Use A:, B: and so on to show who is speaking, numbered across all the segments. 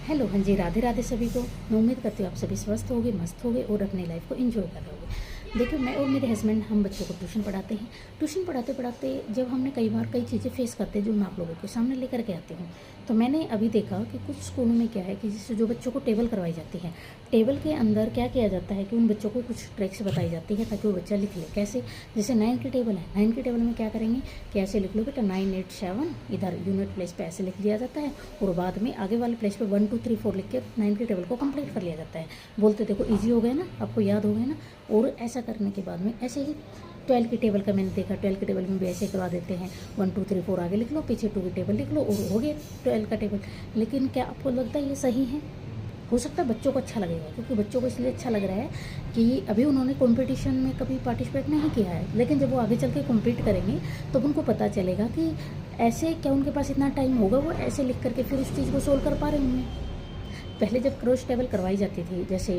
A: Hello, हाँ जी, राधे राधे सभी को। मैं उम्मीद करती हूँ आप सभी स्वस्थ होगे, मस्त होगे और अपनी लाइफ को एंजॉय कर रहे होगे। देखिए, मैं और मेरे हस्बैंड हम बच्चों को ट्यूशन पढ़ाते हैं। ट्यूशन पढ़ाते पढ़ाते जब हमने कई बार कई चीज़ें फेस करते हैं जो मैं आप लोगों के सामने लेकर के आती हूँ। तो मैंने अभी देखा कि कुछ स्कूलों में क्या है कि जिससे जो बच्चों को टेबल करवाई जाती है, टेबल के अंदर क्या किया जाता है कि उन बच्चों को कुछ ट्रिक्स बताई जाती है ताकि वो बच्चा लिख ले। कैसे? जैसे 9 की टेबल है, 9 की टेबल में क्या करेंगे कि ऐसे लिख लो बेटा 987, इधर यूनिट प्लेस पे ऐसे लिख लिया जाता है और बाद में आगे वाले प्लेस पे 1 2 3 4 लिख के 9 की टेबल को कंप्लीट कर लिया जाता है। बोलते देखो ईजी हो गया ना, आपको याद हो गया ना। और ऐसा करने के बाद में ऐसे ही 12 की टेबल का मैंने देखा, 12 की टेबल में भी ऐसे करवा देते हैं, 1 2 3 4 आगे लिख लो, पीछे 2 की टेबल लिख लो और हो गया 12 का टेबल। लेकिन क्या आपको लगता है ये सही है? हो सकता है बच्चों को अच्छा लगेगा, क्योंकि बच्चों को इसलिए अच्छा लग रहा है कि अभी उन्होंने कंपटीशन में कभी पार्टिसिपेट नहीं किया है, लेकिन जब वो आगे चल के कम्पीट करेंगे तो उनको पता चलेगा कि ऐसे क्या उनके पास इतना टाइम होगा वो ऐसे लिख करके फिर उस चीज़ को सोल्व कर पा रहे होंगे। पहले जब क्रॉस टेबल करवाई जाती थी, जैसे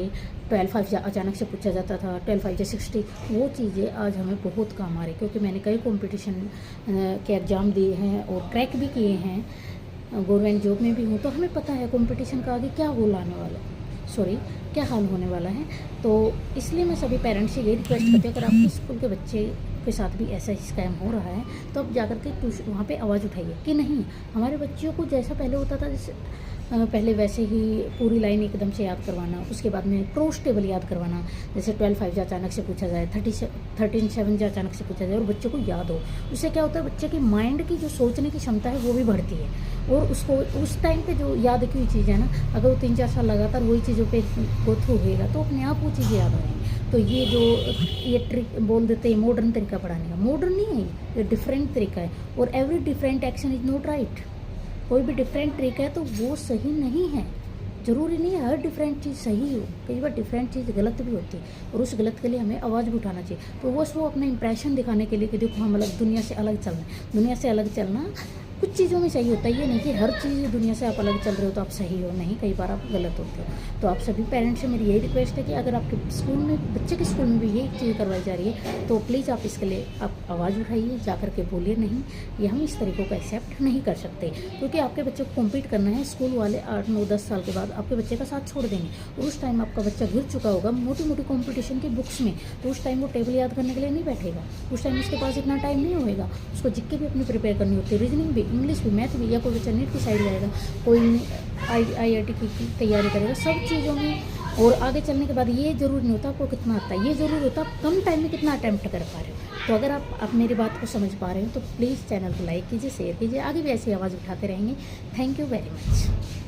A: 12 5 अचानक से पूछा जाता था 12 5 60, वो चीज़ें आज हमें बहुत काम आ रही, क्योंकि मैंने कई कंपटीशन के एग्ज़ाम दिए हैं और क्रैक भी किए हैं। गवर्नमेंट जॉब में भी हूँ तो हमें पता है कंपटीशन का आगे क्या गोल आने वाला है, सॉरी क्या हाल होने वाला है। तो इसलिए मैं सभी पेरेंट्स से यही रिक्वेस्ट करती हूँ, अगर आपके स्कूल के बच्चे के साथ भी ऐसा ही स्कैम हो रहा है तो अब जाकर के ट्यूशन वहाँ पे आवाज़ उठाइए कि नहीं, हमारे बच्चों को जैसा पहले होता था, जैसे पहले वैसे ही पूरी लाइन एकदम से याद करवाना, उसके बाद में क्रॉस टेबल याद करवाना। जैसे 12 5 अचानक से पूछा जाए, 13 7 अचानक से पूछा जाए और बच्चों को याद हो, उससे क्या होता है बच्चे की माइंड की जो सोचने की क्षमता है वो भी बढ़ती है। और उसको उस टाइम पे जो याद की हुई चीज़ है ना, अगर वो 3 4 साल लगातार वही चीज़ों पे गो थ्रू होएगा तो अपने आप वो चीज़ें याद रहेंगी। तो ये जो ये ट्रिक बोल देते हैं मॉडर्न तरीका पढ़ाने का, मॉडर्न नहीं है ये डिफरेंट तरीका है। और every different action is not right. कोई भी डिफरेंट ट्रिक है तो वो सही नहीं है, ज़रूरी नहीं है हर डिफरेंट चीज़ सही हो, कई बार डिफरेंट चीज़ गलत भी होती है और उस गलत के लिए हमें आवाज़ भी उठाना चाहिए। तो बस वो अपना इंप्रेशन दिखाने के लिए कि देखो हम अलग दुनिया से अलग चल रहे हैं। दुनिया से अलग चलना कुछ चीज़ों में सही होता है, ये नहीं कि हर चीज़ दुनिया से आप अलग चल रहे हो तो आप सही हो, नहीं, कई बार आप गलत होते हो। तो आप सभी पेरेंट्स से मेरी यही रिक्वेस्ट है कि अगर आपके स्कूल में बच्चे के स्कूल में भी यही चीज़ करवाई जा रही है तो प्लीज़ आप इसके लिए आप आवाज़ उठाइए, जा कर के बोलिए नहीं, ये हम इस तरीक़ों को एक्सेप्ट नहीं कर सकते। क्योंकि आपके बच्चे को कम्पीट करना है, स्कूल वाले 8 9 10 साल के बाद आपके बच्चे का साथ छोड़ देंगे और उस टाइम आपका बच्चा घिर चुका होगा मोटी मोटी कॉम्पिटिशन की बुक्स में, तो उस टाइम वो टेबल याद करने के लिए नहीं बैठेगा, उस टाइम उसके पास इतना टाइम नहीं होएगा। उसको जिक्के भी अपनी प्रिपेयर करनी होती है, रीजनिंग भी, इंग्लिश भी, मैथ भी, या कोई बच्चा नीट की साइड जाएगा, कोई IIT की तैयारी करेगा, सब चीज़ों में। और आगे चलने के बाद ये ज़रूरी नहीं होता आपको कितना आता है, ये ज़रूरी होता है आप कम टाइम में कितना अटैम्प्ट कर पा रहे हो। तो अगर आप मेरी बात को समझ पा रहे हो तो प्लीज़ चैनल को लाइक कीजिए, शेयर कीजिए, आगे भी ऐसी आवाज़ उठाते रहेंगे। Thank you very much.